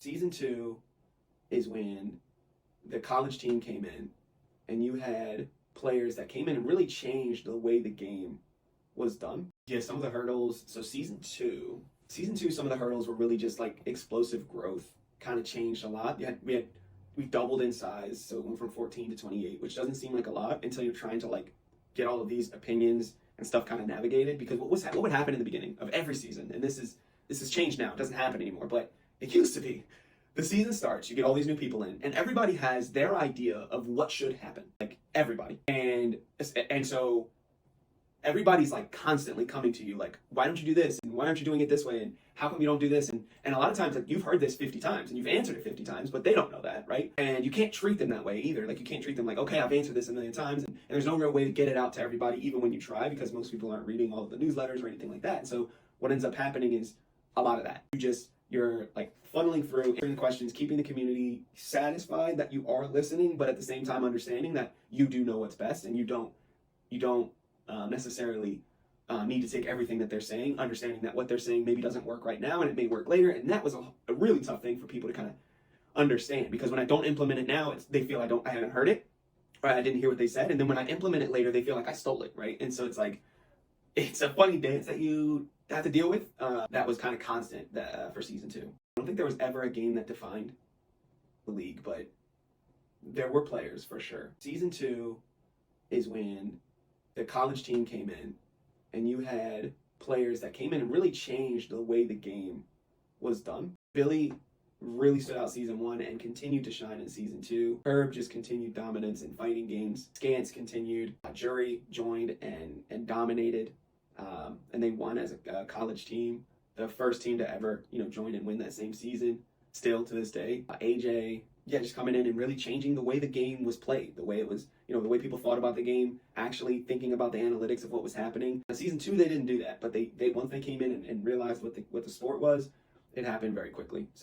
Season two is when the college team came in and you had players that came in and really changed the way the game was done. Yeah, some of the hurdles. So season two, some of the hurdles were really just like explosive growth. Kind of changed a lot. We doubled in size, so it went from 14 to 28, which doesn't seem like a lot until you're trying to like get all of these opinions and stuff kind of navigated. Because what would happen in the beginning of every season, and this has changed now. It doesn't happen anymore, but it used to be. The season starts, you get all these new people in, and everybody has their idea of what should happen. Like everybody, and so everybody's like constantly coming to you like, why don't you do this, and why aren't you doing it this way, and how come you don't do this, and a lot of times like you've heard this 50 times and you've answered it 50 times, but they don't know that, right? And you can't treat them that way either. Like you can't treat them like, okay, I've answered this a million times, and there's no real way to get it out to everybody even when you try, because most people aren't reading all of the newsletters or anything like that. And so what ends up happening is a lot of that. You're like funneling through, answering questions, keeping the community satisfied that you are listening, but at the same time understanding that you do know what's best, and you don't necessarily need to take everything that they're saying, understanding that what they're saying maybe doesn't work right now and it may work later. And that was a really tough thing for people to kind of understand, because when I don't implement it now, they feel I haven't heard it, or I didn't hear what they said. And then when I implement it later, they feel like I stole it, right? And so it's like, it's a funny dance that you have to deal with. That was kind of constant for season two. I don't think there was ever a game that defined the league, but there were players for sure. Season two is when the college team came in and you had players that came in and really changed the way the game was done. Billy really stood out season one and continued to shine in season two. Herb just continued dominance in fighting games. Scance continued. Jury joined and dominated, and they won as a college team. The first team to ever join and win that same season, still to this day. AJ, just coming in and really changing the way the game was played, the way it was, the way people thought about the game, actually thinking about the analytics of what was happening. Season two, they didn't do that, but they once they came in and realized what the sport was, it happened very quickly. So